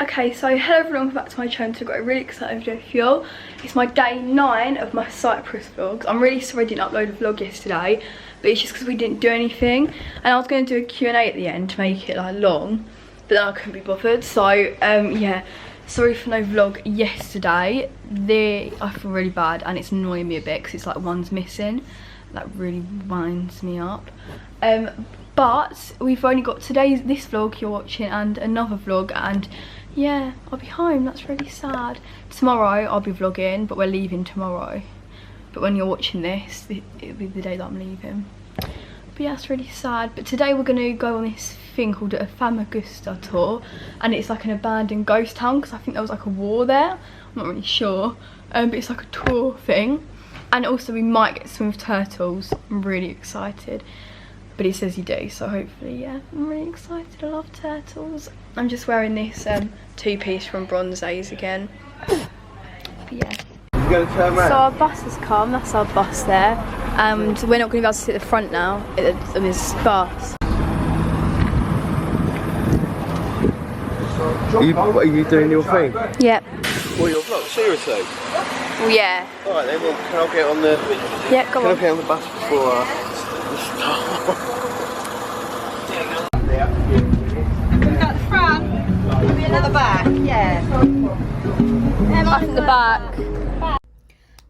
Okay, so hello everyone, welcome back to my channel. So I've got a really exciting video for you all. It's my day 9 of my Cyprus vlogs. I'm really sorry I didn't upload a vlog yesterday, but it's just because we didn't do anything. And I was going to do a Q&A at the end to make it like long, but then I couldn't be bothered. So yeah, sorry for no vlog yesterday. I feel really bad and it's annoying me a bit because it's like one's missing. That really winds me up. But we've only got this vlog you're watching and another vlog, and yeah, I'll be home. That's really sad. Tomorrow I'll be vlogging, but we're leaving tomorrow. But when you're watching this, it'll be the day that I'm leaving. But yeah, it's really sad. But today we're going to go on this thing called a Famagusta tour, and it's like an abandoned ghost town because I think there was like a war there. I'm not really sure, but it's like a tour thing. And also we might get to swim with turtles. I'm really excited. But he says you do, so hopefully, yeah, I'm really excited. I love turtles. I'm just wearing this two-piece from Bronze's again. But yeah. You gonna turn around? So our bus has come, that's our bus there. And we're not going to be able to sit at the front now, in this bus. Are you doing your thing? Yep. What, your vlog? Seriously? Well, yeah. Alright then, well, can I get on the... Yeah, go on. Can I get on the bus before we start? At the front? At the back? Yeah. I think the back.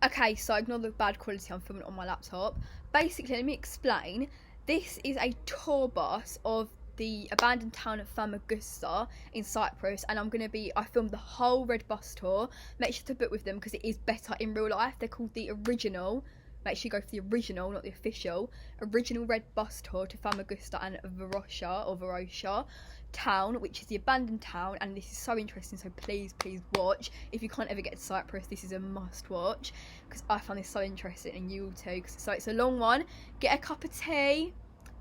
Okay, so ignore the bad quality, I'm filming it on my laptop. Basically, let me explain. This is a tour bus of the abandoned town of Famagusta in Cyprus, and I filmed the whole red bus tour. Make sure to book with them because it is better in real life. They're called the original. Make sure you go for the original, not the official. Original red bus tour to Famagusta and Varosha town, which is the abandoned town, and this is so interesting, so please watch. If you can't ever get to Cyprus, this is a must watch because I found this so interesting and you will too. So it's a long one. Get a cup of tea,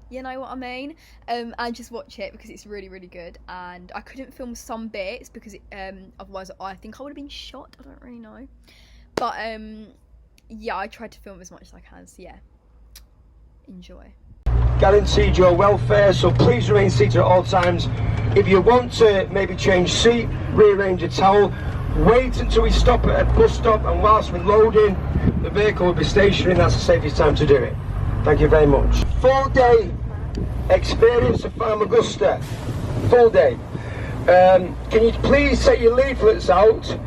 you know what I mean, and just watch it because it's really good. And I couldn't film some bits because otherwise I think I would have been shot. I don't really know, but yeah, I tried to film as much as I can, so yeah, enjoy. Guaranteed your welfare, so please remain seated at all times. If you want to maybe change seat, rearrange a towel, wait until we stop at a bus stop, and whilst we're loading, the vehicle will be stationary, and that's the safest time to do it. Thank you very much. Full day experience of Famagusta. Full day. Can you please take your leaflets out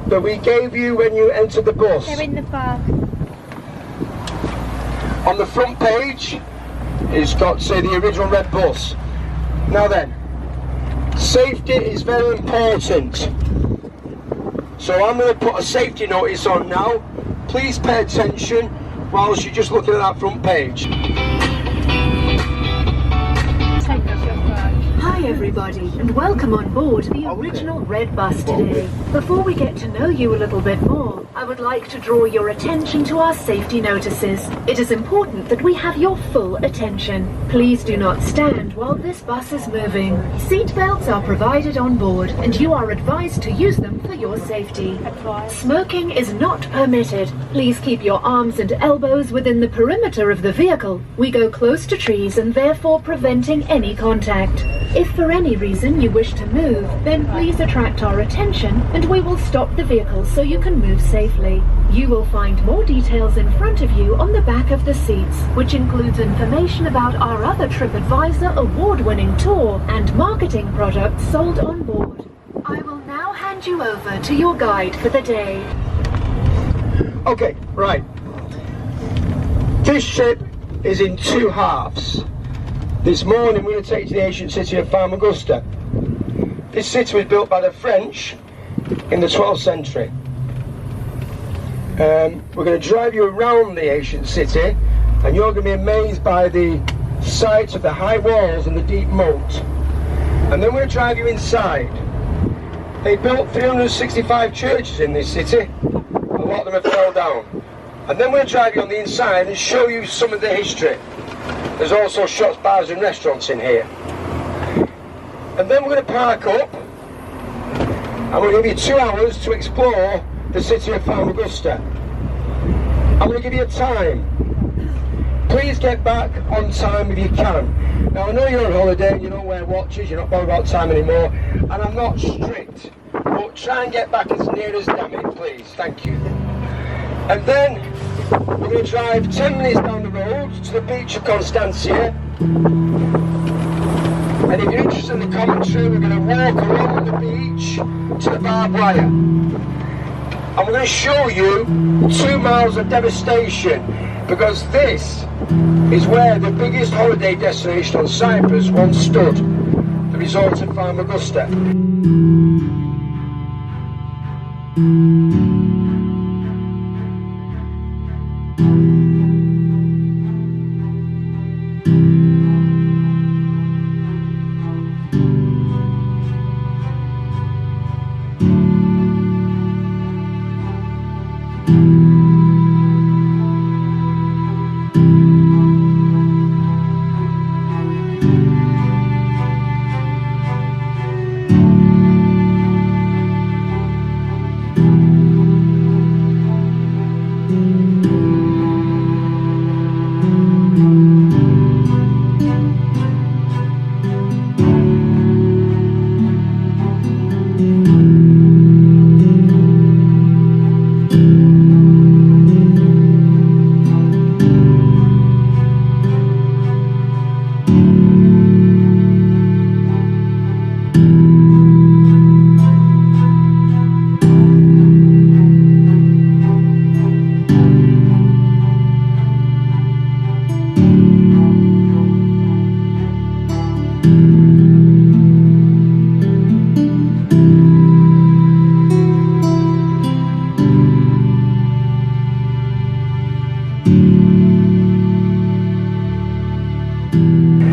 that we gave you when you entered the bus? They're in the back. On the front page, it's got, say, the original red bus. Now then, safety is very important. So I'm going to put a safety notice on now. Please pay attention whilst you're just looking at that front page. Hi everybody, and welcome on board the original red bus today. Before we get to know you a little bit more, I would like to draw your attention to our safety notices. It is important that we have your full attention. Please do not stand while this bus is moving. Seat belts are provided on board, and you are advised to use them for your safety. Smoking is not permitted. Please keep your arms and elbows within the perimeter of the vehicle. We go close to trees and therefore preventing any contact. If for any reason you wish to move, then please attract our attention and we will stop the vehicle so you can move safely. You will find more details in front of you on the back of the seats, which includes information about our other TripAdvisor award-winning tour and marketing products sold on board. I will now hand you over to your guide for the day. Okay, right. This trip is in 2 halves. This morning we're going to take you to the ancient city of Famagusta. This city was built by the French in the 12th century. We're going to drive you around the ancient city, and you're going to be amazed by the sight of the high walls and the deep moat. And then we're going to drive you inside. They built 365 churches in this city. A lot of them have fell down. And then we're going to drive you on the inside and show you some of the history. There's also shops, bars and restaurants in here. And then we're going to park up and we're going to give you 2 hours to explore the city of Famagusta. I'm going to give you a time. Please get back on time if you can. Now I know you're on holiday, you don't wear watches, you're not bothered about time anymore, and I'm not strict, but try and get back as near as damn it, please, thank you. And then we're going to drive 10 minutes down the road to the beach of Constancia, and if you're interested in the commentary, we're going to walk along the beach to the barbed wire. And we're going to show you 2 miles of devastation, because this is where the biggest holiday destination on Cyprus once stood, the resort of Famagusta.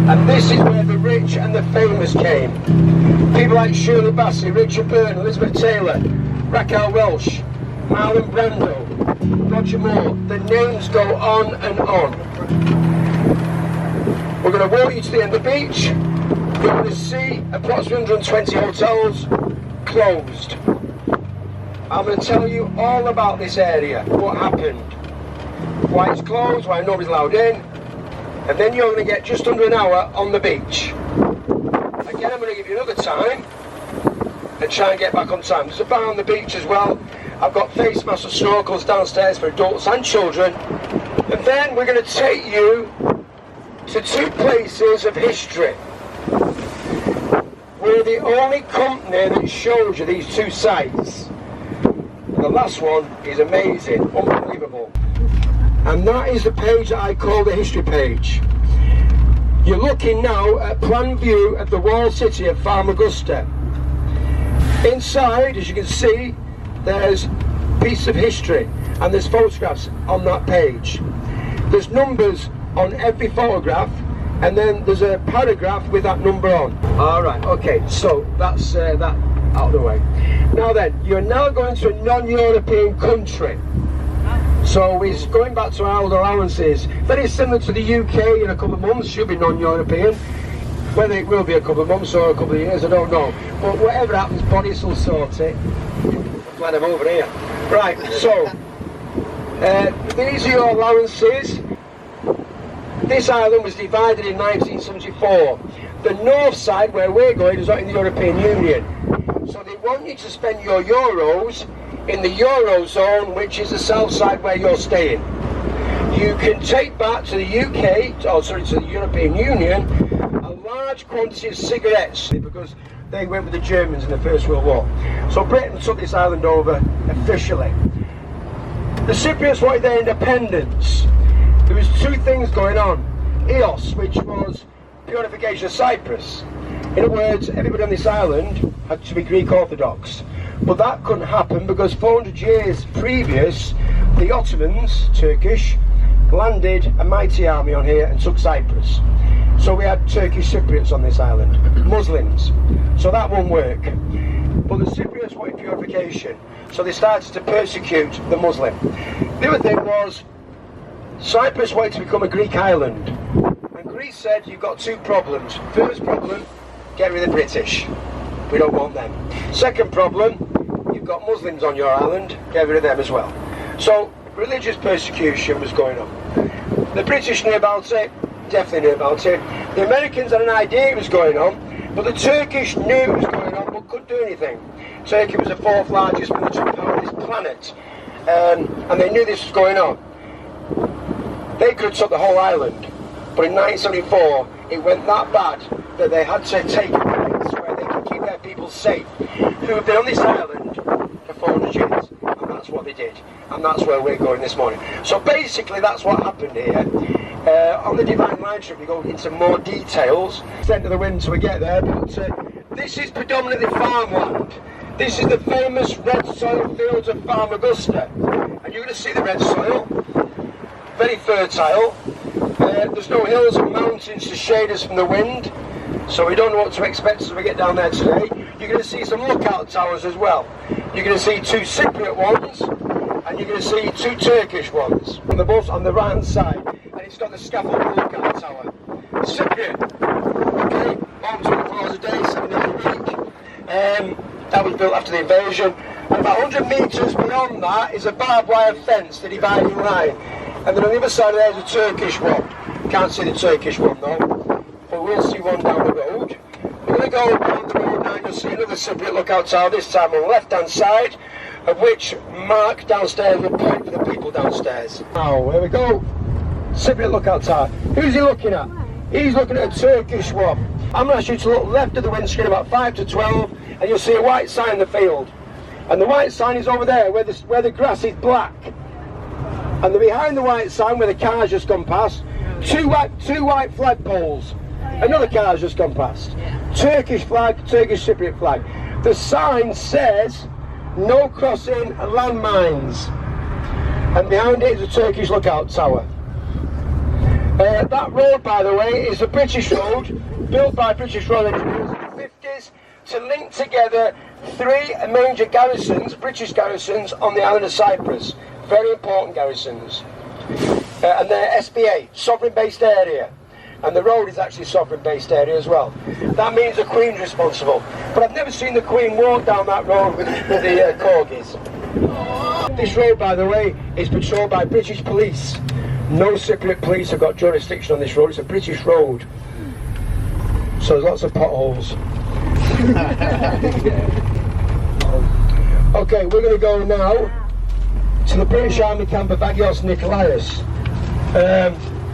And this is where the rich and the famous came. People like Shirley Bassey, Richard Byrne, Elizabeth Taylor, Raquel Welch, Marlon Brando, Roger Moore. The names go on and on. We're going to walk you to the end of the beach. You're going to see approximately 120 hotels closed. I'm going to tell you all about this area, what happened, why it's closed, why nobody's allowed in. And then you're going to get just under an hour on the beach. Again, I'm going to give you another time and try and get back on time. There's a bar on the beach as well. I've got face masks and snorkels downstairs for adults and children. And then we're going to take you to 2 places of history. We're the only company that shows you these 2 sites. And the last one is amazing, unbelievable. And that is the page that I call the history page. You're looking now at plan view of the walled city of Famagusta. Inside, as you can see, there's pieces of history and there's photographs on that page. There's numbers on every photograph, and then there's a paragraph with that number on. Alright, okay, so that's that out of the way. Now then, you're now going to a non-European country. So we're going back to our old allowances. Very similar to the UK in a couple of months, should be non-European. Whether it will be a couple of months or a couple of years, I don't know. But whatever happens, Boris will sort it. I'm glad I'm over here. Right, so, these are your allowances. This island was divided in 1974. The north side, where we're going, is not in the European Union. So they want you to spend your euros in the Eurozone, which is the south side where you're staying. You can take back to the UK, to the European Union, a large quantity of cigarettes, because they went with the Germans in the First World War. So Britain took this island over officially. The Cypriots wanted their independence. There was 2 things going on. EOS, which was purification of Cyprus. In other words, everybody on this island had to be Greek Orthodox. But that couldn't happen because 400 years previous, the Ottomans, Turkish, landed a mighty army on here and took Cyprus. So we had Turkish Cypriots on this island, Muslims. So that won't work. But the Cypriots wanted purification, so they started to persecute the Muslim. The other thing was, Cyprus wanted to become a Greek island. And Greece said, you've got 2 problems. First problem, get rid of the British. We don't want them. Second problem, you've got Muslims on your island, get rid of them as well. So religious persecution was going on. The British knew about it, definitely knew about it. The Americans had an idea it was going on, but the Turkish knew it was going on, but couldn't do anything. Turkey was the 4th largest military power on this planet, and they knew this was going on. They could have took the whole island, but in 1974, it went that bad that they had to take a place where they could keep their people safe, who have been on this island for 400 years, and that's what they did, and that's where we're going this morning. So basically, that's what happened here. On the Divine Line trip, we go into more details. Sent to the wind till we get there, but this is predominantly farmland. This is the famous red soil fields of Famagusta, and you're going to see the red soil, very fertile. There's no hills and mountains to shade us from the wind, so we don't know what to expect as we get down there today. You're going to see some lookout towers as well. You're going to see 2 Cypriot ones, and you're going to see 2 Turkish ones on the bus on the right hand side, and it's got the scaffold lookout tower. Cypriot, okay, on 24 hours a day, 7 days a week. That was built after the invasion, and about 100 metres beyond that is a barbed wire fence, the dividing line. And then on the other side of there is a Turkish one. Can't see the Turkish one though, but we'll see one down the road. We're going to go down the road now and you'll see another Cypriot lookout tower, this time on the left hand side, of which Mark downstairs will point for the people downstairs. Now, here we go. Cypriot lookout tower. Who's he looking at? He's looking at a Turkish one. I'm going to ask you to look left of the windscreen about 5 to 12, and you'll see a white sign in the field. And the white sign is over there, where the grass is black. And behind the white sign, where the car's just gone past, two white flagpoles. Another car's just gone past. Turkish flag, Turkish Cypriot flag. The sign says, no crossing landmines. And behind it is a Turkish lookout tower. That road, by the way, is a British road, built by British road engineers in the 50s to link together 3 major garrisons, British garrisons, on the island of Cyprus. Very important garrisons. And they're SBA, sovereign-based area. And the road is actually sovereign-based area as well. That means the Queen's responsible. But I've never seen the Queen walk down that road with the corgis. This road, by the way, is patrolled by British police. No Cypriot police have got jurisdiction on this road. It's a British road. So there's lots of potholes. Okay, we're going to go now to the British Army camp of Agios Nikolaos.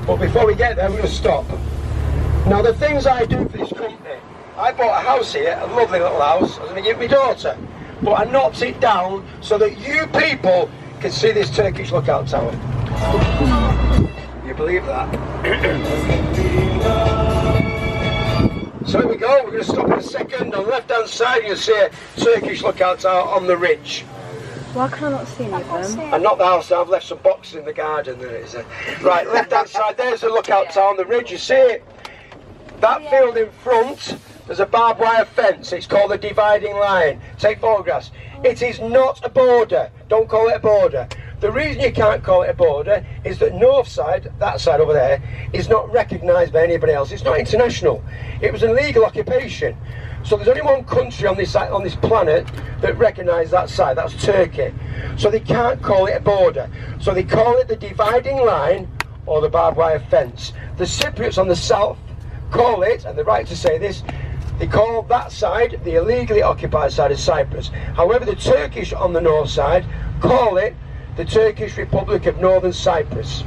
But before we get there, we're going to stop. Now, the things I do for this company, I bought a house here, a lovely little house, I was going to give my daughter, but I knocked it down so that you people can see this Turkish lookout tower. You believe that? So here we go, we're going to stop in a second. On the left hand side you'll see a Turkish lookout tower on the ridge. Why can I not see any of them? And not the house, I've left some boxes in the garden. There it is. Right, left hand side, there's the lookout tower on the ridge, you see it? That field in front, there's a barbed wire fence, it's called the dividing line. Take photographs. It is not a border, don't call it a border. The reason you can't call it a border is that north side, that side over there, is not recognised by anybody else. It's not international. It was an illegal occupation. So there's only one country on this planet that recognises that side, that's Turkey. So they can't call it a border. So they call it the dividing line or the barbed wire fence. The Cypriots on the south call it, and they're right to say this, they call that side the illegally occupied side of Cyprus. However, the Turkish on the north side call it the Turkish Republic of Northern Cyprus.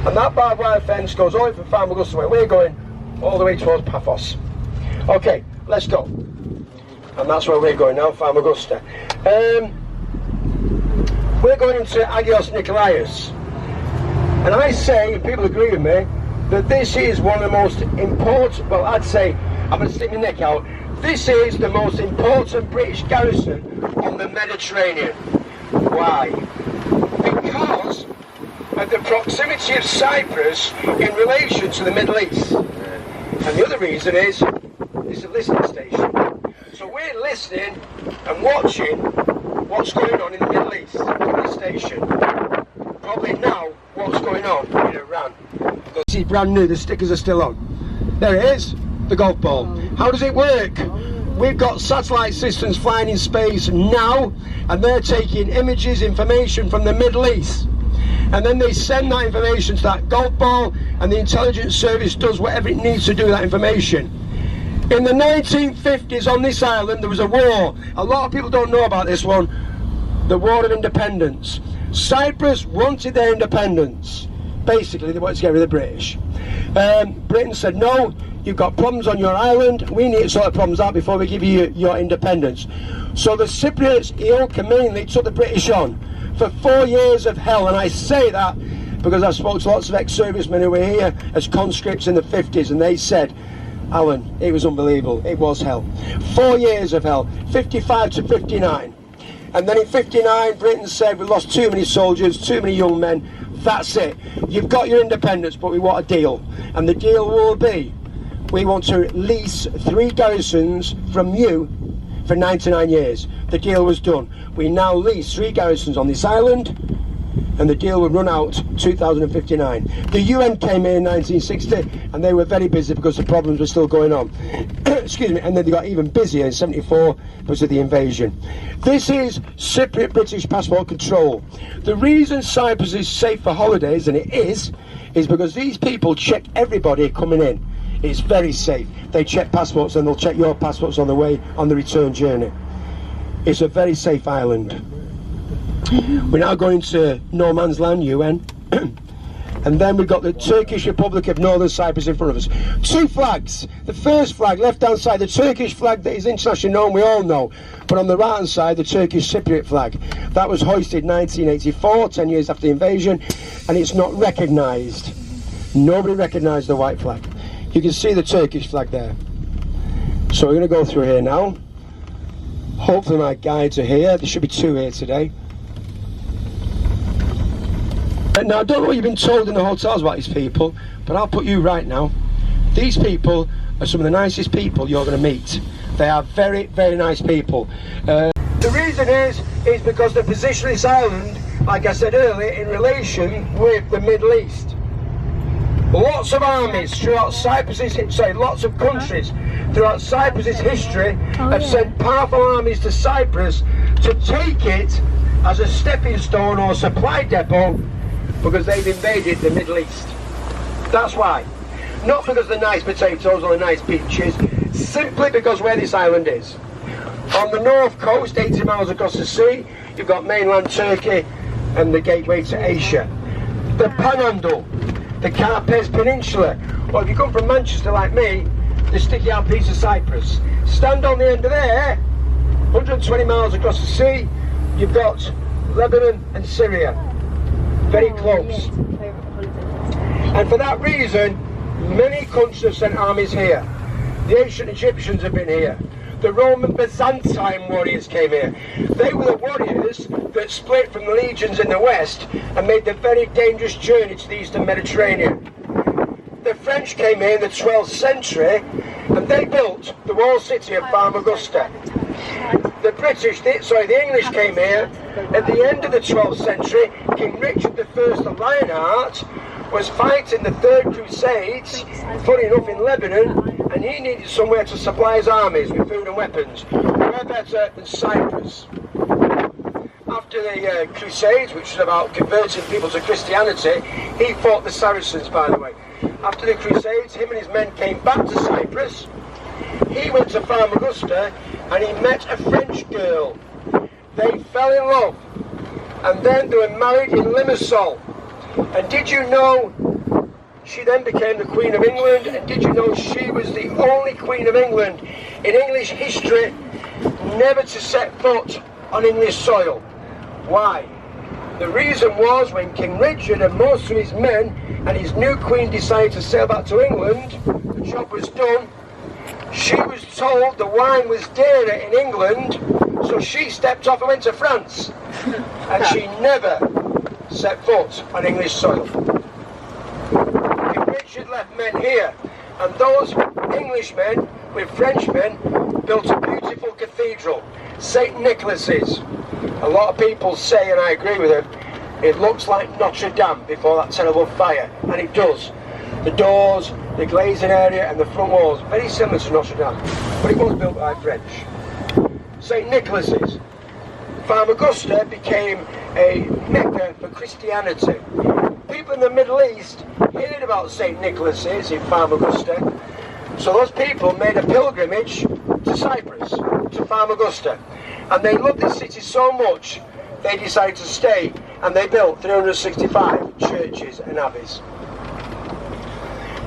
And that barbed wire fence goes all the way from Famagusta where we're going, all the way towards Paphos. Okay, let's go. And that's where we're going now, Famagusta. We're going into Agios Nikolaos. And I say, and people agree with me, that this is one of the most important, well, I'd say, I'm going to stick my neck out, this is the most important British garrison on the Mediterranean. Why? Because of the proximity of Cyprus in relation to the Middle East. And the other reason is, it's a listening station. So we're listening and watching what's going on in the Middle East on this station. Probably now what's going on in Iran. This is brand new, the stickers are still on. There it is, the golf ball. How does it work? We've got satellite systems flying in space now, and they're taking images, information from the Middle East. and then they send that information to that golf ball, and the intelligence service does whatever it needs to do with that information. In the 1950s on this island there was a war. A lot of people don't know about this one. The War of Independence. Cyprus wanted their independence. Basically they wanted to get rid of the British. Britain said, no, you've got problems on your island, we need to sort the problems out before we give you your independence. So the Cypriots, mainly took the British on for 4 years of hell, and I say that because I spoke to lots of ex-servicemen who were here as conscripts in the 50s, and they said, Alan, it was unbelievable, it was hell. 4 years of hell, 55 to 59. And then in 59, Britain said, we lost too many soldiers, too many young men, that's it. You've got your independence, but we want a deal. And the deal will be, we want to lease 3 garrisons from you for 99 years. The deal was done. We now lease 3 garrisons on this island, and the deal would run out 2059. The UN came in 1960, and they were very busy because the problems were still going on. Excuse me, and then they got even busier in 74 because of the invasion. This is Cypriot British passport control. The reason Cyprus is safe for holidays, and it is because these people check everybody coming in. It's very safe. They check passports, and they'll check your passports on the way, on the return journey. It's a very safe island. We're now going to no man's land, UN. And then we've got the Turkish Republic of Northern Cyprus in front of us. 2 flags. The first flag, left-hand side, the Turkish flag that is internationally known, we all know. But on the right-hand side, the Turkish Cypriot flag. That was hoisted 1984, 10 years after the invasion, and it's not recognised. Nobody recognised the white flag. You can see the Turkish flag there. So we're going to go through here now. Hopefully my guides are here. There should be 2 here today. Now I don't know what you've been told in the hotels about these people, but I'll put you right now. These people are some of the nicest people you're going to meet. They are very, very nice people. The reason is because the position of this island, like I said earlier, in relation with the Middle East. Lots of armies throughout lots of countries throughout Cyprus's history have sent powerful armies to Cyprus to take it as a stepping stone or supply depot because they've invaded the Middle East. That's why. Not because of the nice potatoes or the nice peaches, simply because where this island is. On the north coast, 80 miles across the sea, you've got mainland Turkey and the gateway to Asia. The Panhandle, the Carpes Peninsula, or if you come from Manchester like me, the sticky out piece of Cyprus. Stand on the end of there, 120 miles across the sea, you've got Lebanon and Syria. Very close. And for that reason, many countries have sent armies here. The ancient Egyptians have been here. The Roman Byzantine warriors came here. They were the warriors that split from the legions in the west and made the very dangerous journey to the eastern Mediterranean. The French came here in the 12th century and they built the walled city of Famagusta. The English came here at the end of the 12th century. King Richard I of Lionheart was fighting the Third Crusades, funny enough, in Lebanon, and he needed somewhere to supply his armies with food and weapons. Where better than Cyprus? After the Crusades, which was about converting people to Christianity, he fought the Saracens, by the way. After the Crusades, him and his men came back to Cyprus. He went to Famagusta and he met a French girl. They fell in love, and then they were married in Limassol. And did you know she then became the Queen of England? And did you know she was the only Queen of England in English history never to set foot on English soil? Why? The reason was when King Richard and most of his men and his new queen decided to sail back to England, the job was done. She was told the wine was dearer in England, so she stepped off and went to France. And she never set foot on English soil. King Richard left men here, and those Englishmen with Frenchmen built a beautiful cathedral, St. Nicholas's. A lot of people say, and I agree with them, it looks like Notre Dame before that terrible fire, and it does. The doors, the glazing area and the front walls, very similar to Notre Dame, but it was built by French. St. Nicholas's. Famagusta became a mecca for Christianity. People in the Middle East heard about St. Nicholas's in Famagusta, so those people made a pilgrimage to Cyprus, to Famagusta, and they loved this city so much they decided to stay, and they built 365 churches and abbeys.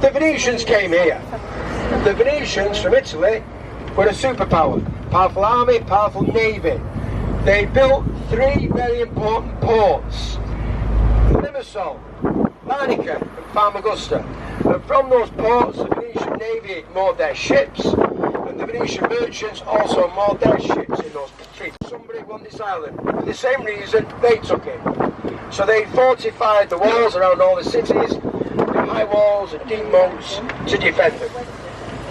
The Venetians came here. The Venetians from Italy were a superpower, powerful army, powerful navy. They built 3 very important ports: Limassol, Larnaca and Famagusta. And from those ports the Venetian navy moored their ships, and the Venetian merchants also moored their ships in those streets. Somebody won this island. For the same reason they took it. So they fortified the walls around all the cities, the high walls and deep moats, to defend them.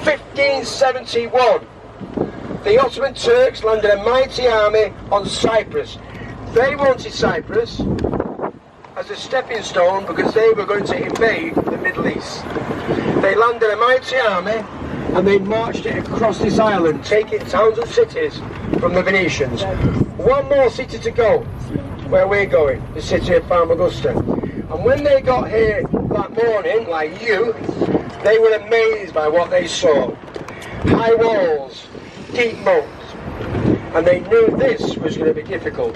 1571, the Ottoman Turks landed a mighty army on Cyprus. They wanted Cyprus as a stepping stone because they were going to invade the Middle East. They landed a mighty army and they marched it across this island, taking towns and cities from the Venetians. One more city to go, where we're going, the city of Famagusta. And when they got here that morning, like you, they were amazed by what they saw. High walls, deep moats, and they knew this was going to be difficult.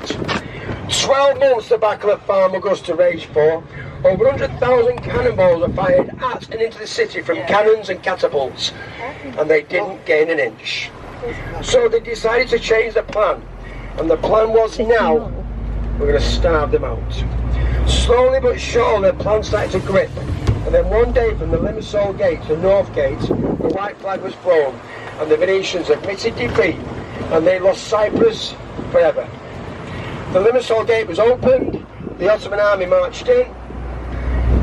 12 months the Battle of Famagusta raged for. Over 100,000 cannonballs were fired at and into the city from cannons and catapults, and they didn't gain an inch. So they decided to change the plan, and the plan was, now we're going to starve them out. Slowly but surely the plan started to grip, and then one day from the Limassol gate, the north gate, the white flag was flown, and the Venetians admitted defeat, and they lost Cyprus forever. The Limassol gate was opened, the Ottoman army marched in.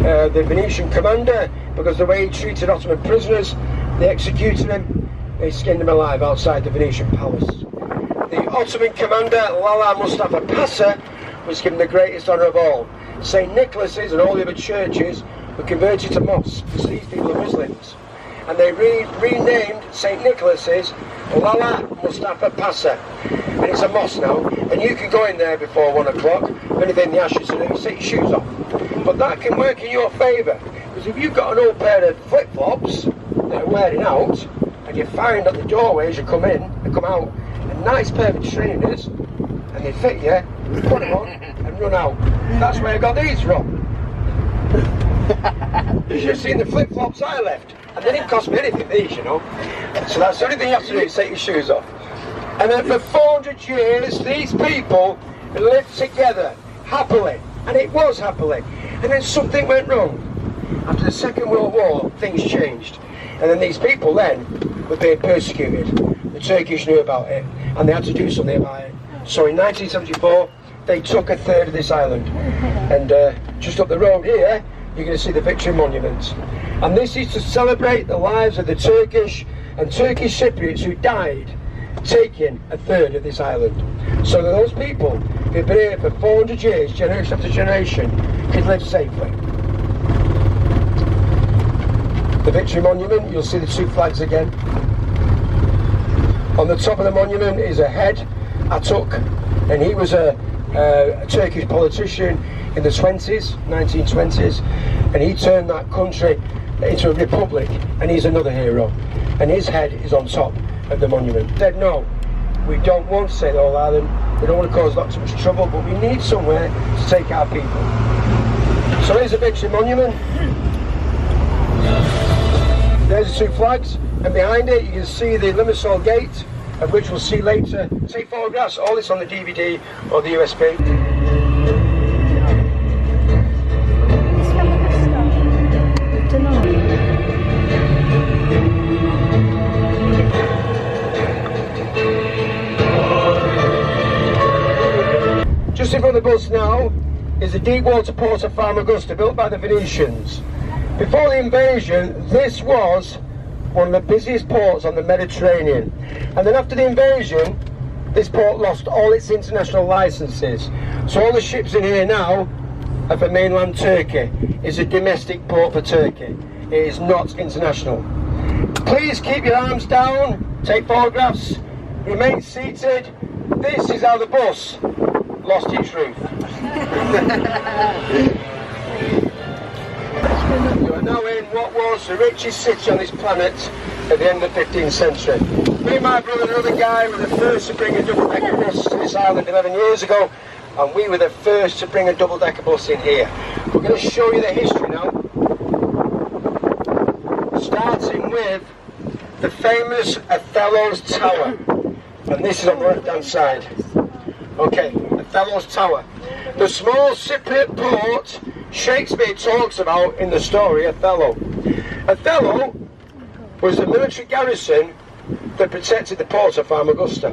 The Venetian commander, because the way he treated Ottoman prisoners, they executed him, they skinned him alive outside the Venetian palace. The Ottoman commander, Lala Mustafa Pasha, was given the greatest honour of all. St. Nicholas's and all the other churches were converted to mosques, because these people are Muslims. And they renamed St. Nicholas's Lala Mustafa Pasha. And it's a mosque now, and you can go in there before 1 o'clock. If anything the ashes to do, take your shoes off. But that can work in your favour, because if you've got an old pair of flip-flops that are wearing out, and you find at the doorway as you come in and come out a nice pair of trainers, and they fit you, put them on and run out. That's where I got these from. You should have seen the flip-flops I left, and they didn't cost me anything, these, you know. So that's the only thing you have to do is take your shoes off. And then for 400 years, these people lived together happily, and it was happily. And then something went wrong. After the Second World War, things changed. And then these people then were being persecuted. The Turkish knew about it, and they had to do something about it. So in 1974, they took a third of this island. And just up the road here, you're going to see the Victory Monument. And this is to celebrate the lives of the Turkish and Turkish Cypriots who died taking a third of this island. So that those people who've been here for 400 years, generation after generation, could live safely. The Victory Monument, you'll see the 2 flags again. On the top of the monument is a head, Atuk, and he was a Turkish politician in the 1920s, and he turned that country into a republic, and he's another hero. And his head is on top of the monument. Said no, we don't want to say the whole island, we don't want to cause that too much trouble, but we need somewhere to take our people. So here's the Victory Monument. There's the 2 flags, and behind it you can see the Limassol gate, of which we'll see later. Take photographs, all this on the DVD or the USB. Just in front of the bus now is the deep water port of Famagusta, built by the Venetians. Before the invasion, this was one of the busiest ports on the Mediterranean. And then after the invasion, this port lost all its international licenses. So all the ships in here now are for mainland Turkey. It's a domestic port for Turkey. It is not international. Please keep your arms down, take photographs, remain seated. This is how the bus lost its roof. You are now in what was the richest city on this planet at the end of the 15th century. Me and my brother and another guy were the first to bring a double-decker bus to this island 11 years ago, and we were the first to bring a double-decker bus in here. We're going to show you the history now, starting with the famous Othello's Tower, and this is on the left-hand side. Okay, Othello's Tower. The small Cypriot port Shakespeare talks about in the story Othello. Othello was a military garrison that protected the port of Famagusta.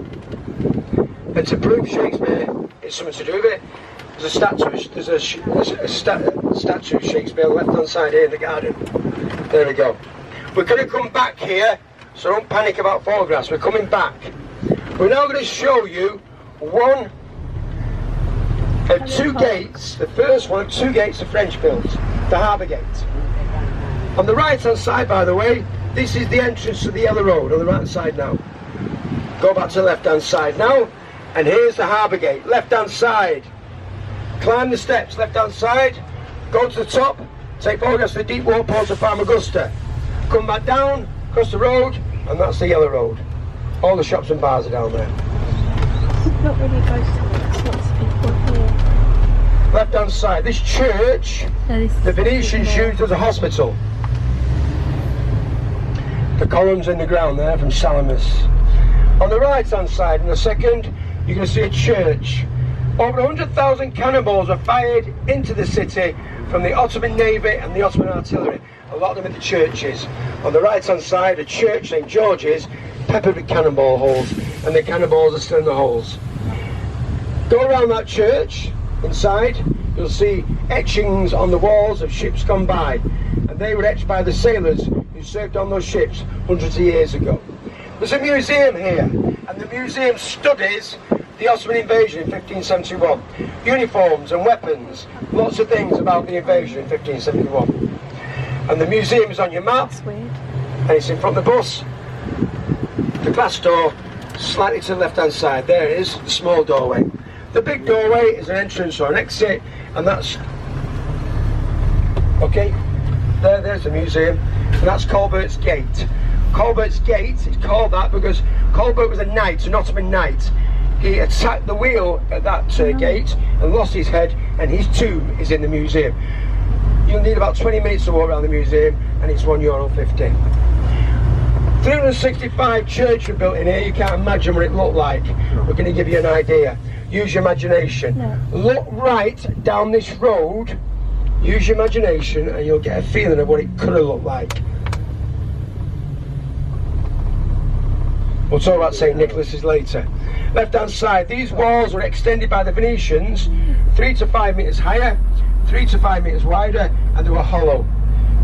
And to prove Shakespeare is something to do with it, there's a statue of Shakespeare on the left-hand side here in the garden. There we go. We're going to come back here, so don't panic about photographs. We're coming back. We're now going to show you one of two gates, the first one of two gates the French built, the harbour gate. On the right hand side, by the way, this is the entrance to the yellow road on the right hand side now. Go back to the left hand side now, and here's the harbour gate, left hand side. Climb the steps, left hand side, go to the top, take photographs of the deep water port of Famagusta. Come back down, across the road, and that's the yellow road. All the shops and bars are down there. Not really close to it, there's lots of people here. Left hand side, this church, the Venetians used as a hospital. The columns in the ground there from Salamis. On the right hand side, in a second, you're going to see a church. Over 100,000 cannonballs were fired into the city from the Ottoman Navy and the Ottoman artillery. A lot of them in the churches. On the right hand side, a church St. George's, peppered with cannonball holes, and the cannonballs are still in the holes. Go around that church, inside, you'll see etchings on the walls of ships gone by, and they were etched by the sailors who served on those ships hundreds of years ago. There's a museum here, and the museum studies the Ottoman invasion in 1571. Uniforms and weapons, lots of things about the invasion in 1571. And the museum is on your map, and it's in front of the bus. The glass door, slightly to the left-hand side, there it is, the small doorway. The big doorway is an entrance or an exit, and that's, okay, there's the museum, and that's Colbert's Gate. Colbert's Gate, it's called that because Colbert was a knight, an Ottoman knight. He attacked the wheel at that gate and lost his head, and his tomb is in the museum. You'll need about 20 minutes to walk around the museum, and it's €1.50. 365 churches were built in here. You can't imagine what it looked like. We're going to give you an idea. Use your imagination. Look right down this road, use your imagination, and you'll get a feeling of what it could have looked like. We'll talk about St. Nicholas's later. Left hand side, these walls were extended by the Venetians 3 to 5 metres higher, 3 to 5 metres wider, and they were hollow.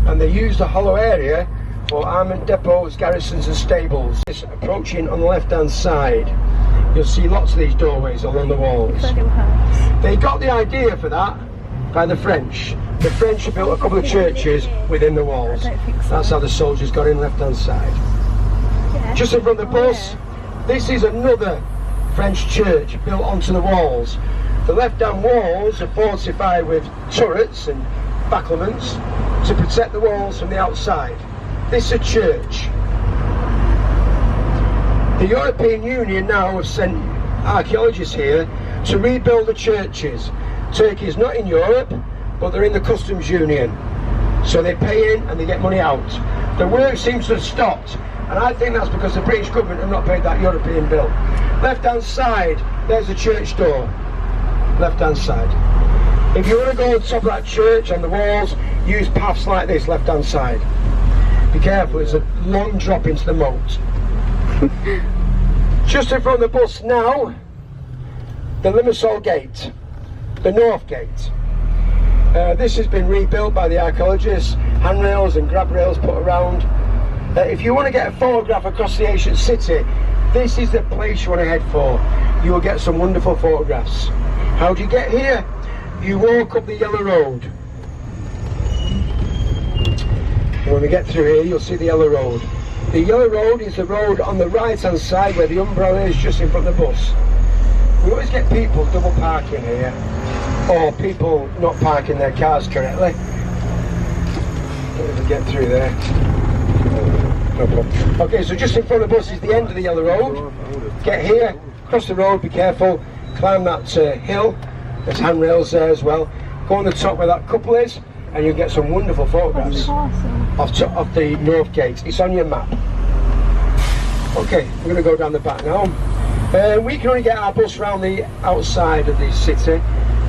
And they used the hollow area for armament depots, garrisons and stables. Approaching on the left hand side, you'll see lots of these doorways along the walls. They got the idea for that by the French. The French built a couple of churches within the walls. That's how the soldiers got in left hand side. Just in front of the bus, this is another French church built onto the walls. The left-hand walls are fortified with turrets and battlements to protect the walls from the outside. This is a church. The European Union now have sent archaeologists here to rebuild the churches. Turkey is not in Europe, but they're in the customs union. So they pay in and they get money out. The work seems to have stopped, and I think that's because the British government have not paid that European bill. Left-hand side, there's the church door. Left-hand side. If you want to go on top of that church on the walls, use paths like this, left-hand side. Be careful, it's a long drop into the moat. Just in front of the bus now, the Limassol Gate, the North Gate. This has been rebuilt by the archaeologists, handrails and grab rails put around. If you want to get a photograph across the ancient city, this is the place you want to head for. You will get some wonderful photographs. How do you get here? You walk up the yellow road. And when we get through here, you'll see the yellow road. The yellow road is the road on the right hand side where the umbrella is, just in front of the bus. We always get people double parking here. or people not parking their cars correctly. Let me get through there. No problem. Okay, so just in front of us is the end of the yellow road. Get here, cross the road, be careful, climb that hill. There's handrails there as well. Go on the top where that couple is, and you'll get some wonderful photographs of the North Gate. It's on your map. Okay, we're going to go down the back now. We can only get our bus around the outside of the city.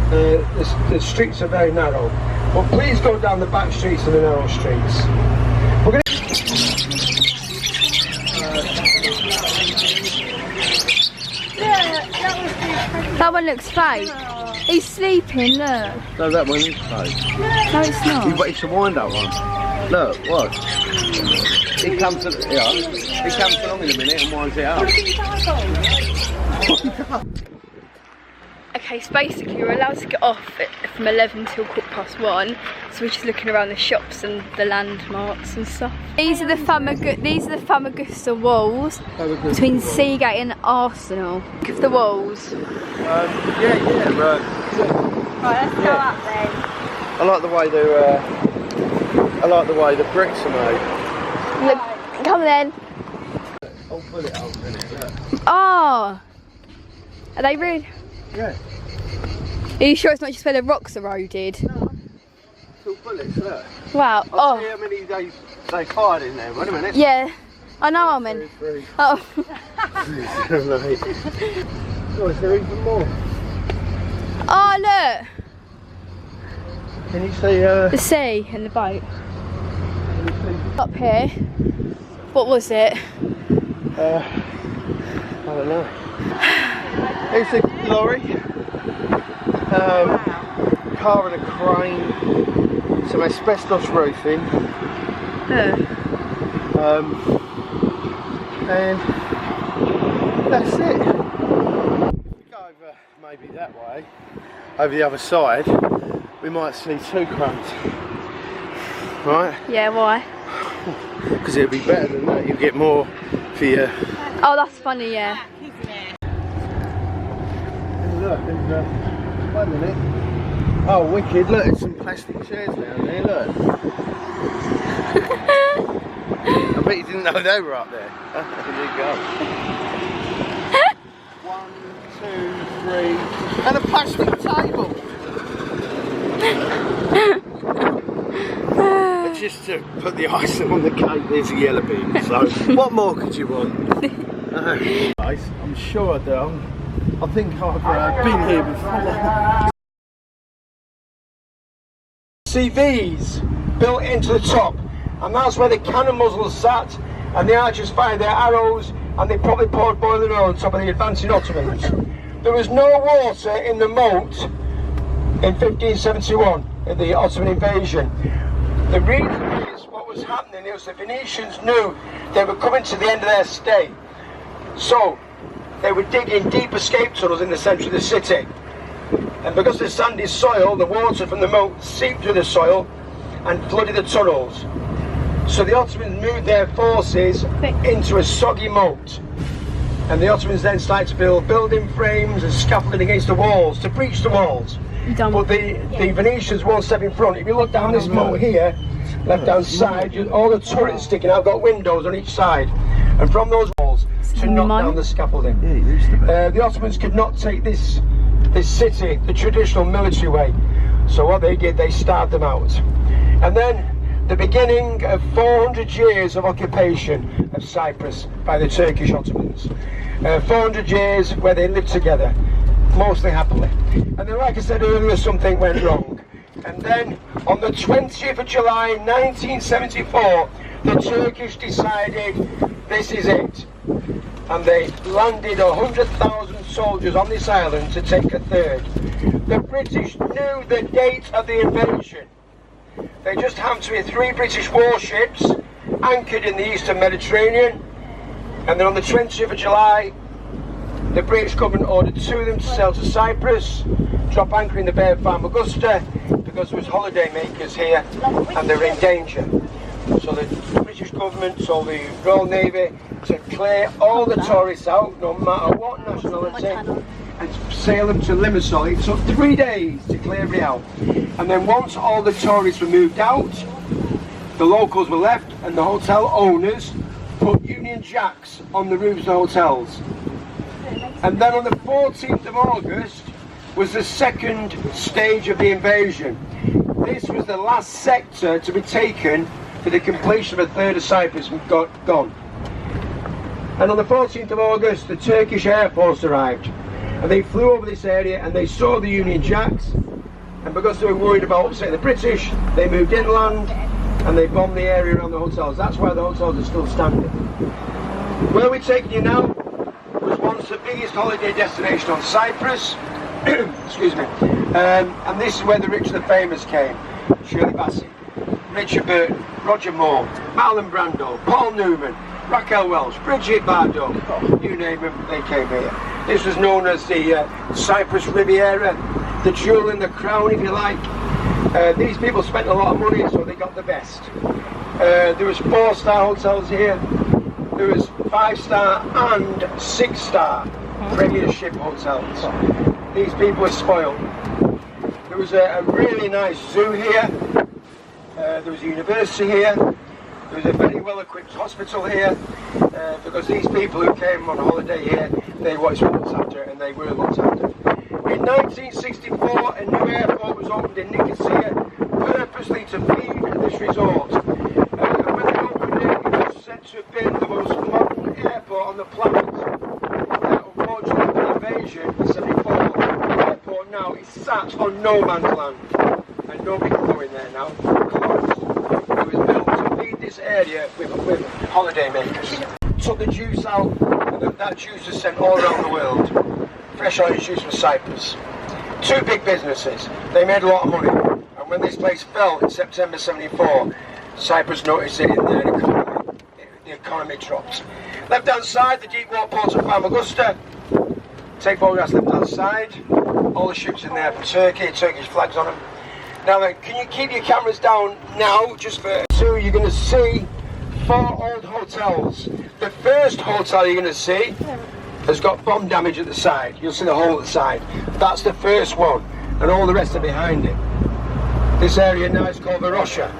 The streets are very narrow, but please go down the back streets and the narrow streets. We're going That one looks fake. He's sleeping, look. No, that one is fake. No, it's not. But it's a wind-up one. Look, what? He comes along in a minute and winds it up. Okay, so basically we're allowed to get off from 11 till 1:15, so we're just looking around the shops and the landmarks and stuff. These are the Famagusta walls between Seagate and Arsenal. Look at the walls. Yeah, right. Right, let's go up then. I like the way the bricks are made. Look, come then. I'll pull it out, innit? Oh, are they rude? Yeah. Are you sure it's not just where the rocks are eroded? No. Still bullets, look. Wow. I'll see how many they fired in there. Wait a minute. Yeah. I know, I mean. 2, 3. Oh. 7, 8. Oh, is there even more? Oh, look. Can you see? The sea and the boat. Up here. What was it? I don't know. It's a lorry, car and a crane, some asbestos roofing, and that's it. If we go over maybe that way, over the other side, we might see 2 cranes, right? Yeah, why? Because it'll be better than that, you'll get more for your... Oh, that's funny, yeah. Look, there's wait a minute. Oh, wicked, look, there's some plastic chairs down there, look. I bet you didn't know they were up there. There you go. 1, 2, 3, and a plastic table. But just to put the icing on the cake, there's a yellow bean, so what more could you want? I'm sure I do. I think I've been here before. see these built into the top, and that's where the cannon muzzles sat, and the archers fired their arrows, and they probably poured boiling oil on top of the advancing Ottomans. There was no water in the moat in 1571 in the Ottoman invasion. The reason is what was happening is the Venetians knew they were coming to the end of their stay, so they were digging deep escape tunnels in the centre of the city. And because of the sandy soil, the water from the moat seeped through the soil and flooded the tunnels. So the Ottomans moved their forces into a soggy moat. And the Ottomans then started to build building frames and scaffolding against the walls to breach the walls. But the Venetians one step in front. If you look down this moat here, left hand side, all the turrets sticking out, got windows on each side. And from those walls to knock down the scaffolding. The Ottomans could not take this city the traditional military way. So what they did, they starved them out. And then the beginning of 400 years of occupation of Cyprus by the Turkish Ottomans. 400 years where they lived together, mostly happily. And then, like I said earlier, something went wrong. And then on the 20th of July 1974, the Turkish decided this is it. And they landed 100,000 soldiers on this island to take a third. The British knew the date of the invasion. They just happened to be 3 British warships anchored in the eastern Mediterranean, and then on the 20th of July the British government ordered 2 of them to sail to Cyprus, drop anchor in the Bay of Famagusta, because there was holiday makers here and they were in danger. So the British government told the Royal Navy to clear all the tourists out, no matter what nationality, and sail them to Limassol. It took 3 days to clear everybody out. And then once all the tourists were moved out, the locals were left, and the hotel owners put Union Jacks on the roofs of the hotels. And then on the 14th of August was the second stage of the invasion. This was the last sector to be taken for the completion of a third of Cyprus got gone. And on the 14th of August, the Turkish Air Force arrived. And they flew over this area and they saw the Union Jacks. And because they were worried about upsetting the British, they moved inland and they bombed the area around the hotels. That's why the hotels are still standing. Where we're taking you now was once the biggest holiday destination on Cyprus. Excuse me. And this is where the rich and the famous came. Shirley Bassey, Richard Burton, Roger Moore, Marlon Brando, Paul Newman, Raquel Welch, Brigitte Bardot, you name them, they came here. This was known as the Cyprus Riviera, the jewel in the crown, if you like. These people spent a lot of money, so they got the best. There was 4-star hotels here. There was 5-star and 6-star premiership hotels. These people were spoiled. There was a really nice zoo here. There was a university here. There was a very well-equipped hospital here, because these people who came on holiday here, they was looked after, and they were looked after. In 1964, a new airport was opened in Nicosia, purposely to feed this resort. And when they opened it, it was said to have been the most modern airport on the planet. Unfortunately, the invasion in 74, the airport now is sat on no man's land, and nobody can go in there now. It was built to feed this area with holiday makers. Took the juice out, and that juice is sent all around the world. Fresh orange juice from Cyprus. 2 big businesses. They made a lot of money. And when this place fell in September 74, Cyprus noticed it in their economy. The economy dropped. Left hand side, the deep water ports of Famagusta. Take photographs left hand side. All the ships in there from Turkey, Turkish flags on them. Now then, can you keep your cameras down now, just for... So you're going to see 4 old hotels. The first hotel you're going to see has got bomb damage at the side. You'll see the hole at the side. That's the first one, and all the rest are behind it. This area now is called Varosha.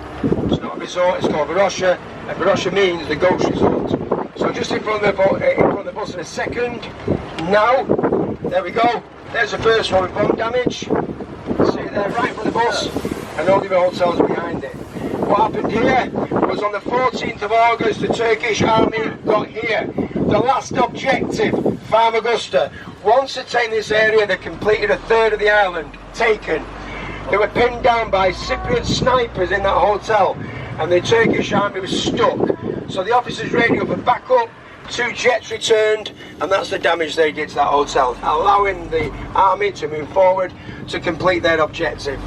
It's not a resort, it's called Varosha, and Varosha means the ghost resort. So just in front of the bus in a second. Now, there we go. There's the first one with bomb damage. See it there, right in front of the bus, and all the other hotels behind it. What happened here was on the 14th of August, the Turkish army got here. The last objective, Famagusta. Once they taken this area, they completed a third of the island, taken. They were pinned down by Cypriot snipers in that hotel, and the Turkish army was stuck. So the officers radioed for backup, 2 jets returned, and that's the damage they did to that hotel, allowing the army to move forward to complete their objective.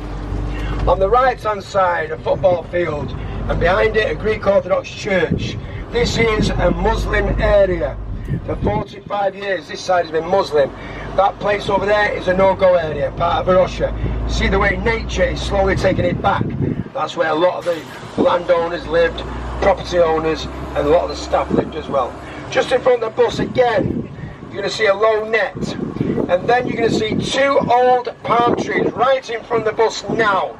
On the right hand side, a football field, and behind it a Greek Orthodox church. This is a Muslim area. For 45 years this side has been Muslim. That place over there is a no-go area, part of Varosha. See the way nature is slowly taking it back. That's where a lot of the landowners lived, property owners, and a lot of the staff lived as well. Just in front of the bus again, you're going to see a low net. And then you're going to see 2 old palm trees right in front of the bus now.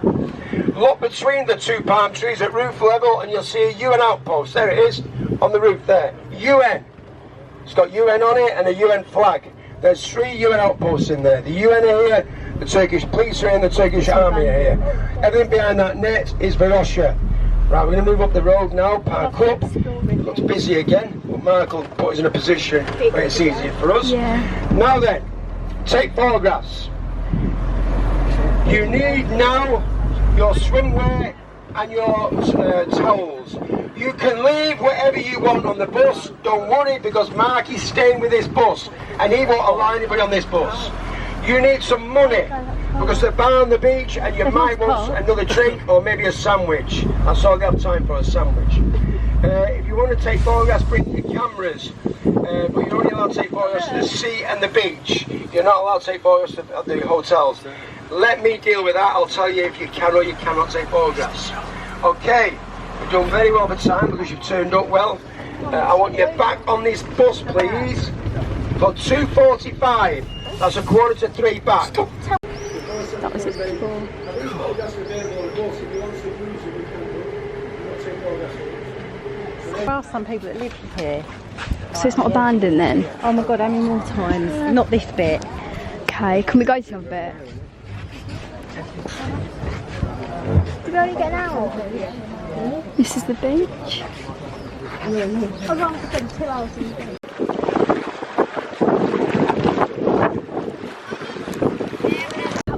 Look between the 2 palm trees at roof level and you'll see a UN outpost. There it is, on the roof there. UN. It's got UN on it and a UN flag. There's 3 UN outposts in there. The UN are here, the Turkish police are here, and the Turkish army are here. Everything behind that net is Varosha. Right, we're going to move up the road now, park up. It looks busy again, but Mark will put us in a position where it's easier for us. Yeah. Now then, take photographs. You need now your swimwear and your towels. You can leave whatever you want on the bus. Don't worry, because Mark is staying with this bus and he won't allow anybody on this bus. You need some money, because they're bar on the beach and you might want another drink or maybe a sandwich. That's all they have time for, a sandwich. If you want to take photographs, bring your cameras. But you're only allowed to take photographs of the sea and the beach. You're not allowed to take photographs of the hotels. Let me deal with that. I'll tell you if you can or you cannot take photographs. Okay, you've done very well for time because you've turned up well. I want you back on this bus, please, for 2:45. That's a 2:45 back. That was it before. There are some people that live here. So it's not abandoned then? Oh my god, how many more times? Not this bit. Okay, can we go to the other bit? Did we only get an hour? This is the beach. I'd rather spend 2 hours in the beach.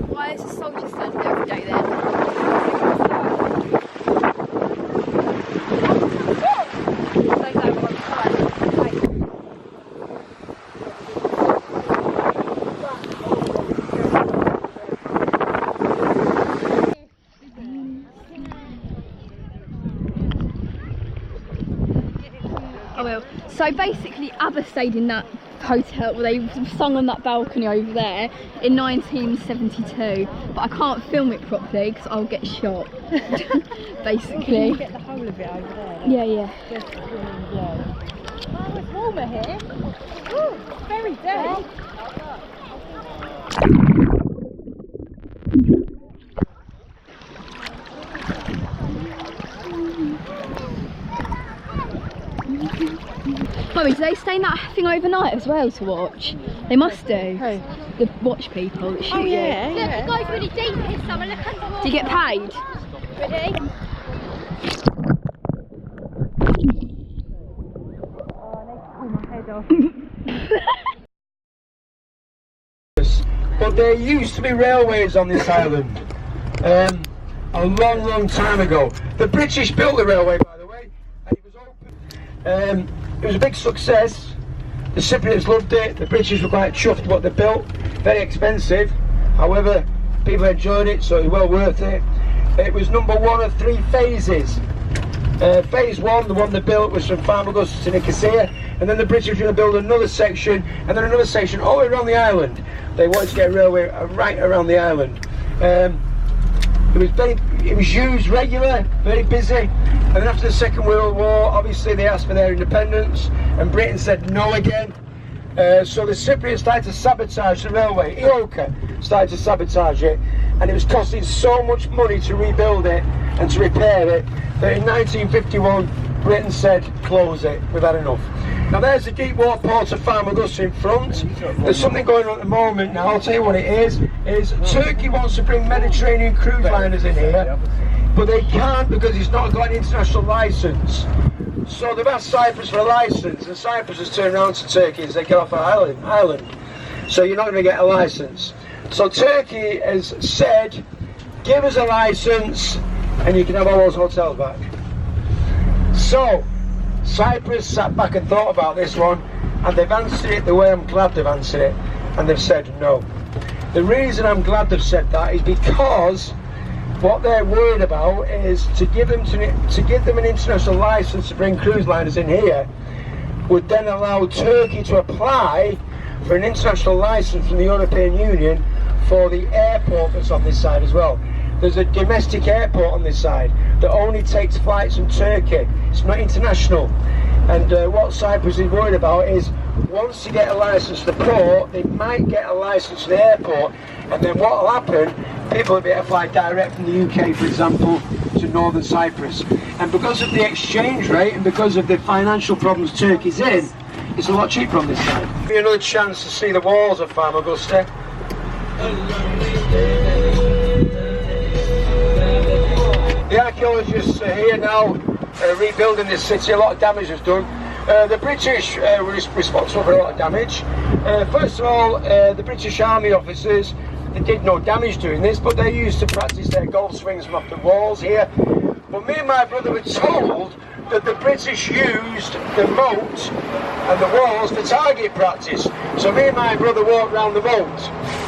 Why is a soldier standing there every day then? I will. So basically ABBA stayed in that hotel where they sung on that balcony over there in 1972, but I can't film it properly because I'll get shot. Basically. You get the whole of it over there. Yeah. Oh, it's warmer here. Ooh, it's very dead. Mummy, do they stay in that thing overnight as well to watch? They must do. Who? The watch people that shoot Oh you. yeah, Look, yeah. it goes really deep in summer. Look at the water. Do you get paid? Ready? But there used to be railways on this island a long time ago. The British built the railway, by the way, and it was open. It was a big success. The Cypriots loved it. The British were quite chuffed what they built. Very expensive. However, people enjoyed it, so it was well worth it. It was number 1 of 3 phases. Phase 1, the one they built, was from Famagusta to Nicosia, and then the British were going to build another section, and then another section all the way around the island. They wanted to get a railway right around the island. It was used regular, very busy, and then after the Second World War, obviously they asked for their independence, and Britain said no again. So the Cypriots started to sabotage the railway. Ioka started to sabotage it, and it was costing so much money to rebuild it and to repair it that in 1951 Britain said close it, we've had enough. Now there's the deep water port of Famagusta in front. There's something going on at the moment now, I'll tell you what it is Turkey wants to bring Mediterranean cruise liners in here, but they can't because it's not got an international licence. So they've asked Cyprus for a licence, and Cyprus has turned around to Turkey and said get off our island. So you're not going to get a licence. So Turkey has said give us a licence and you can have all those hotels back. So Cyprus sat back and thought about this one, and they've answered it the way I'm glad they've answered it, and they've said no. The reason I'm glad they've said that is because what they're worried about is to give them an international license to bring cruise liners in here would then allow Turkey to apply for an international license from the European Union for the airport that's on this side as well. There's a domestic airport on this side that only takes flights from Turkey. It's not international. And what Cyprus is worried about is once you get a license for the port, they might get a license for the airport, and then what will happen, people will be able to fly direct from the UK, for example, to northern Cyprus. And because of the exchange rate and because of the financial problems Turkey's in, it's a lot cheaper on this side. Give me another chance to see the walls of Famagusta. The archaeologists are here now, rebuilding this city. A lot of damage was done. The British were responsible for a lot of damage. First of all, the British Army officers, they did no damage doing this, but they used to practice their golf swings from off the walls here. But me and my brother were told that the British used the moat and the walls for target practice. So me and my brother walked round the moat.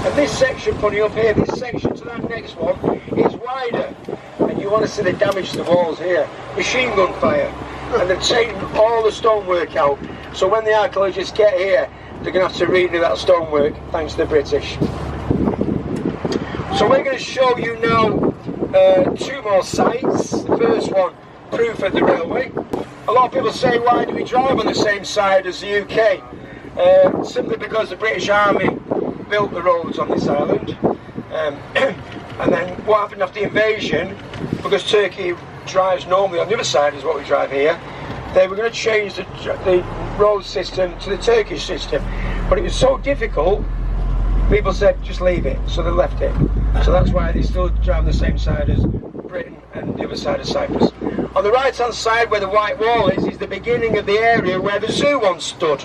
And this section, funny enough here, this section to that next one is wider. And you want to see the damage to the walls here. Machine gun fire. And they've taken all the stonework out. So when the archaeologists get here, they're going to have to redo that stonework, thanks to the British. So we're going to show you now 2 more sites. The first one, proof of the railway. A lot of people say, why do we drive on the same side as the UK? Simply because the British Army built the roads on this island. And then what happened after the invasion, because Turkey drives normally on the other side is what we drive here, they were going to change the road system to the Turkish system. But it was so difficult, people said just leave it, so they left it. So that's why they still drive on the same side as Britain and the other side of Cyprus. On the right hand side where the white wall is the beginning of the area where the zoo once stood.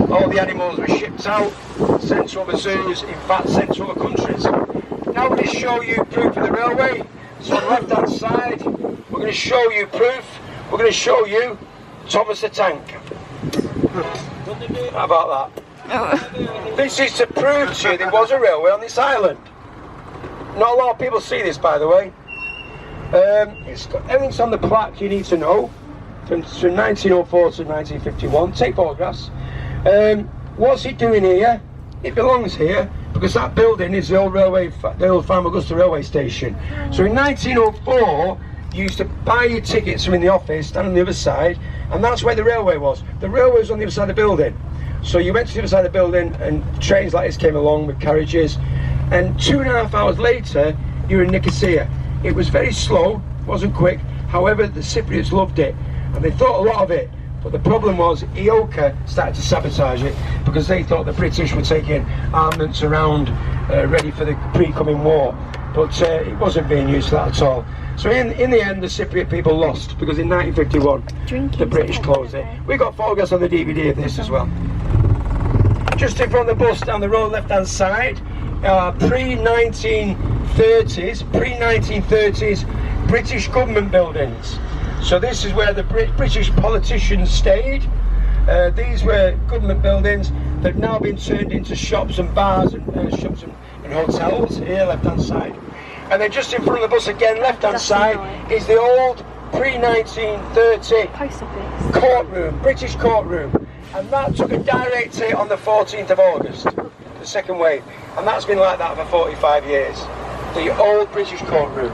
All the animals were shipped out, sent to other zoos, in fact sent to other countries. Now we're going to show you proof of the railway. So on the left hand side, we're going to show you proof. We're going to show you Thomas the Tank. How about that? This is to prove to you there was a railway on this island. Not a lot of people see this, by the way. Everything's on the plaque you need to know. From 1904 to 1951. Take photographs. What's it doing here? It belongs here because that building is the old railway, the old Famagusta railway station. So in 1904, you used to buy your tickets from in the office, stand on the other side, and that's where the railway was. The railway was on the other side of the building. So you went to the other side of the building, and trains like this came along with carriages, and 2.5 hours later, you're in Nicosia. It was very slow, wasn't quick. However, the Cypriots loved it, and they thought a lot of it. But the problem was, Ioka started to sabotage it because they thought the British were taking armaments around ready for the pre-coming war. But it wasn't being used for that at all. So in the end, the Cypriot people lost because in 1951, the British closed it. We got photographs on the DVD of this as well. Just in front of the bus down the road, left-hand side, pre-1930s British government buildings. So this is where the British politicians stayed. These were government buildings that have now been turned into shops and bars and shops and hotels. Here, left-hand side. And then just in front of the bus again, left-hand side, is the old pre-1930 courtroom, British courtroom. And that took a direct hit on the 14th of August, the second wave. And that's been like that for 45 years. The old British courtroom.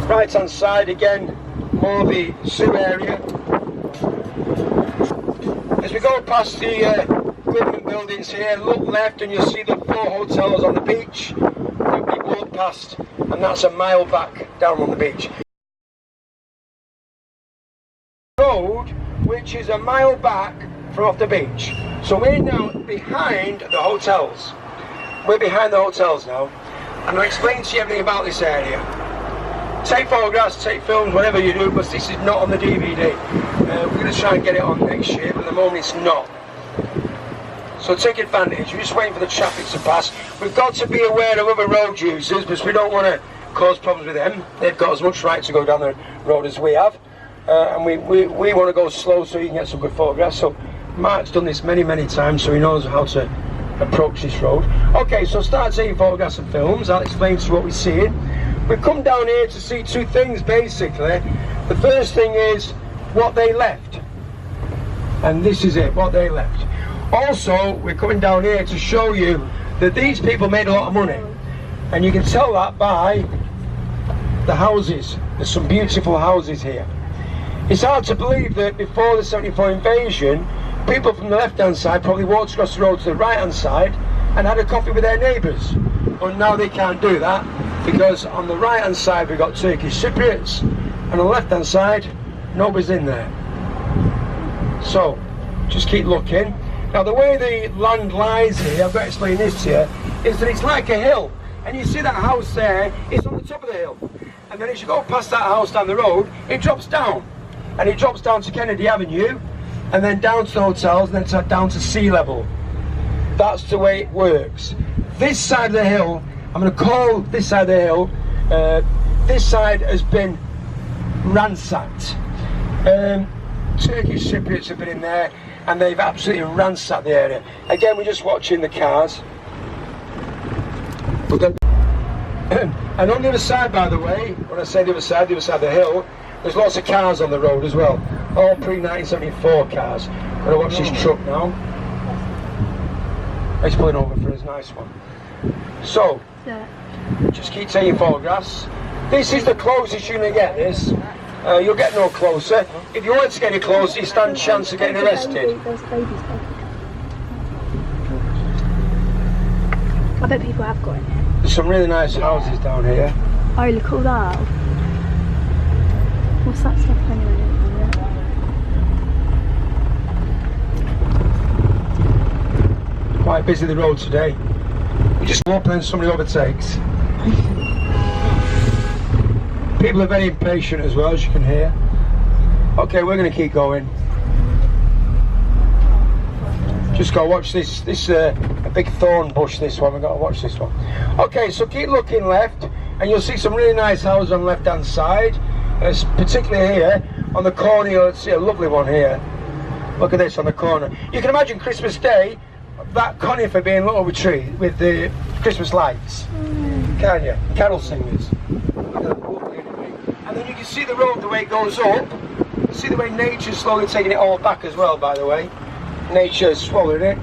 Right hand side again, more the zoo area. As we go past the government buildings here, look left and you'll see the 4 hotels on the beach that we walked past, and that's a mile back down on the beach. Road which is a mile back from off the beach. So we're now behind the hotels. We're behind the hotels now, and I'll explain to you everything about this area. Take photographs, take films, whatever you do, but this is not on the DVD. We're going to try and get it on next year, but at the moment it's not. So take advantage. We're just waiting for the traffic to pass. We've got to be aware of other road users because we don't want to cause problems with them. They've got as much right to go down the road as we have. And we want to go slow so you can get some good photographs. So Mark's done this many times, so he knows how to approach this road. Okay, so start taking photographs and films. I'll explain to you what we're seeing. We've come down here to see 2 things basically. The first thing is what they left, and this is it, what they left. Also, we're coming down here to show you that these people made a lot of money, and you can tell that by the houses. There's some beautiful houses here. It's hard to believe that before the 74 invasion, people from the left hand side probably walked across the road to the right hand side and had a coffee with their neighbours. But now they can't do that, because on the right hand side we've got Turkish Cypriots, and on the left hand side nobody's in there. So just keep looking. Now the way the land lies here, I've got to explain this to you, is that it's like a hill, and you see that house there, it's on the top of the hill, and then as you go past that house down the road, it drops down, and it drops down to Kennedy Avenue, and then down to the hotels, and then down to sea level. That's the way it works. This side of the hill, I'm going to call this side of the hill, this side has been ransacked. Turkish Cypriots have been in there, and they've absolutely ransacked the area. Again, we're just watching the cars. And on the other side, by the way, when I say the other side of the hill, there's lots of cars on the road as well. All pre-1974 cars. I'm going to watch this truck now. He's pulling over for his nice one. So, just keep taking photographs. This is the closest you're going to get this. You'll get no closer. If you want to get any closer, you stand a chance of getting arrested. I bet people have got in here. There's some really nice houses down here. Oh, look at all that. What's that stuff anyway? Quite busy the road today. We just go up and then somebody overtakes. People are very impatient as well, as you can hear. Okay, we're going to keep going. Just got to watch this. This a big thorn bush, this one. We've got to watch this one. Okay, so keep looking left and you'll see some really nice houses on the left hand side. Particularly here on the corner, you'll see a lovely one here. Look at this on the corner. You can imagine Christmas Day, that conifer being lit up with tree with the Christmas lights. Can you? Carol singers. Look at that lovely imagery. And then you can see the road the way it goes up. See the way nature's slowly taking it all back as well, by the way. Nature's swallowing it.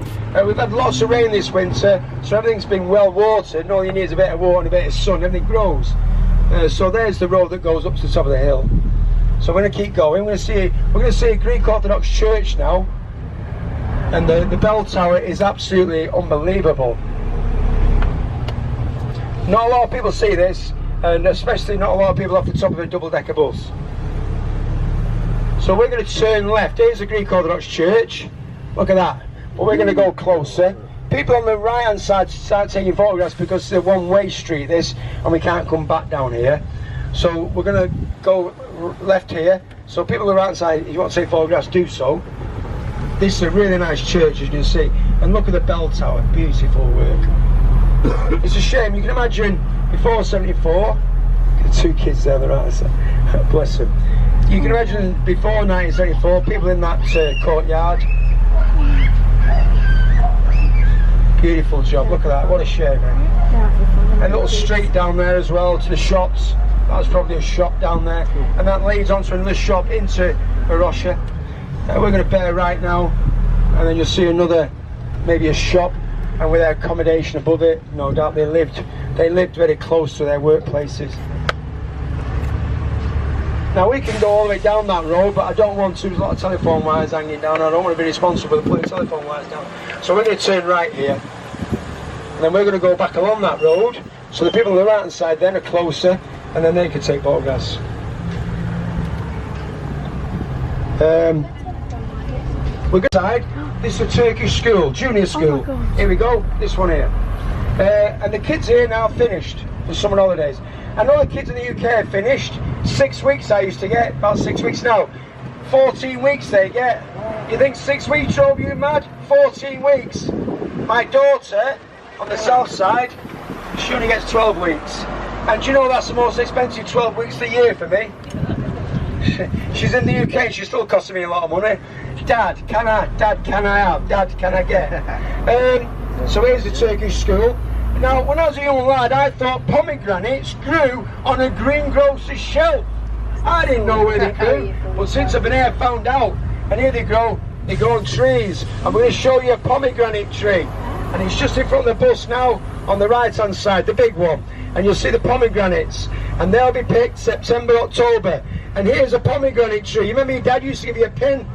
We've had lots of rain this winter, so everything's been well watered, and all you need is a bit of water and a bit of sun, everything grows. So there's the road that goes up to the top of the hill. So we're going to keep going. We're going to see a Greek Orthodox church now, and the bell tower is absolutely unbelievable. Not a lot of people see this, and especially not a lot of people off the top of a double-decker bus. So we're going to turn left. Here's a Greek Orthodox church. Look at that. But we're going to go closer. People on the right hand side start taking photographs because it's a one-way street this, and we can't come back down here. So we're going to go left here. So people on the right hand side, if you want to take photographs, do so. This is a really nice church, as you can see. And look at the bell tower. Beautiful work. It's a shame. You can imagine before 74, the two kids there on the right hand side. Bless them. You can imagine before 1974, people in that courtyard. Beautiful job, look at that, what a shame. A little street down there as well to the shops. That's probably a shop down there. And that leads on to another shop into Varosha. We're going to bear right now, and then you'll see another, maybe a shop, and with their accommodation above it. No doubt they lived very close to their workplaces. Now we can go all the way down that road, but I don't want to. There's a lot of telephone wires hanging down. I don't want to be responsible for putting telephone wires down. So we're going to turn right here, and then we're going to go back along that road. So the people on the right hand side then are closer, and then they can take photographs. We're going side. This is a Turkish school, junior school. Here we go. This one here, and the kids here now finished for summer holidays. I know the kids in the UK are finished. 6 weeks I used to get, about 6 weeks now. 14 weeks they get. You think 6 weeks drove you mad? 14 weeks. My daughter, on the south side, she only gets 12 weeks. And do you know that's the most expensive 12 weeks of the year for me? She's in the UK, she's still costing me a lot of money. Dad, can I have? Dad, can I get? So here's the Turkish school. Now, when I was a young lad, I thought pomegranates grew on a greengrocer's shelf. I didn't know where they grew, but since I've been here, I found out. And here they grow on trees. I'm going to show you a pomegranate tree. And it's just in front of the bus now, on the right-hand side, the big one. And you'll see the pomegranates. And they'll be picked September, October. And here's a pomegranate tree. You remember your dad used to give you a pin?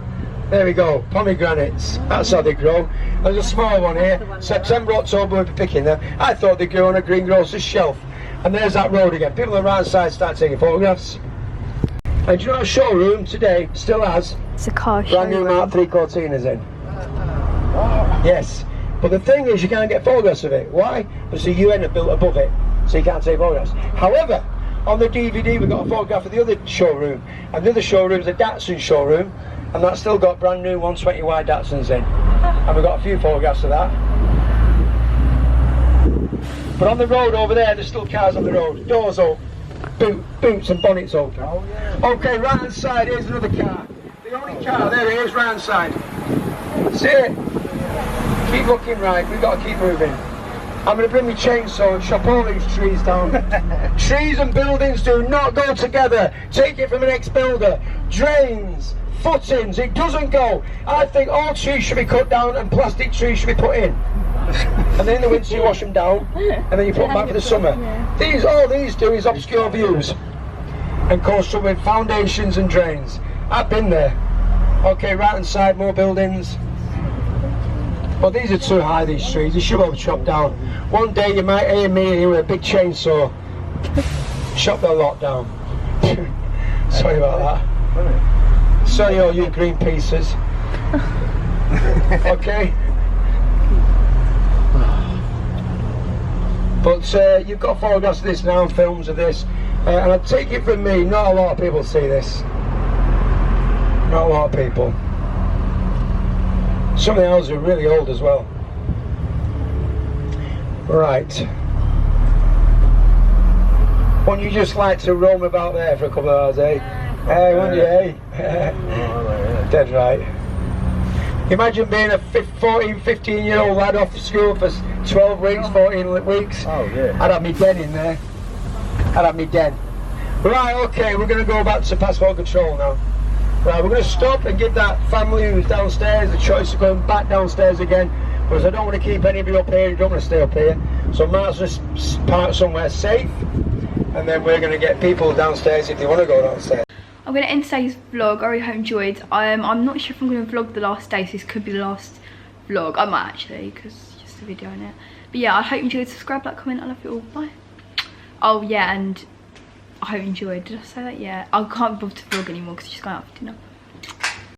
There we go, pomegranates. That's how they grow. There's a small one here. September, October, we'll be picking them. I thought they grew on a greengrocer's shelf. And there's that road again. People on the right side start taking photographs. And do you know our showroom today still has It's a car brand new Mark 3 Cortinas in? Yes. But the thing is, you can't get photographs of it. Why? Because the UN have built above it, so you can't take photographs. However, on the DVD, we've got a photograph of the other showroom. And the other showroom's a Datsun showroom. And that's still got brand new 120Y Datsuns in. And we've got a few photographs of that. But on the road over there's still cars on the road. Doors open, boots and bonnets open. Oh, yeah. Okay, right hand side, here's another car. The only car, there it is, right hand side. See it? Keep looking right, we've got to keep moving. I'm going to bring my chainsaw and chop all these trees down. Trees and buildings do not go together. Take it from an ex-builder. Drains, footings, it doesn't go. I think all trees should be cut down and plastic trees should be put in. And then in the winter you wash them down and then you put them back for the summer. All these do is obscure views and construct with foundations and drains. I've been there. Okay, right hand side, more buildings. But these are too high, these trees. You should be able to chop down. One day you might hear me here with a big chainsaw. Chop the lot down. Sorry about that. Sorry all you green pieces. Okay. But you've got photographs of this now, films of this. And I take it from me, not a lot of people see this. Not a lot of people. Some of the houses are really old as well. Right. Wouldn't you just like to roam about there for a couple of hours, eh? Hey, wouldn't you, eh? Dead right. Imagine being a 14, 15-year-old lad off to school for 12 weeks, 14 weeks. Oh, yeah. I'd have me den in there. I'd have me den. Right, okay, we're going to go back to passport control now. Right, we're going to stop and give that family who's downstairs the choice of going back downstairs again, because I don't want to keep any of you up here, you don't want to stay up here. So I might as well just park somewhere safe, and then we're going to get people downstairs if they want to go downstairs. I'm going to end today's vlog. I really hope you enjoyed. I'm not sure if I'm going to vlog the last day, so this could be the last vlog. I might actually, because it's just a video in it. But yeah, I hope you enjoyed. Subscribe, like, comment. I love you all. Bye. Oh yeah, and I hope you enjoyed. Did I say that? Yeah. I can't bother to vlog anymore because I'm just going out for dinner.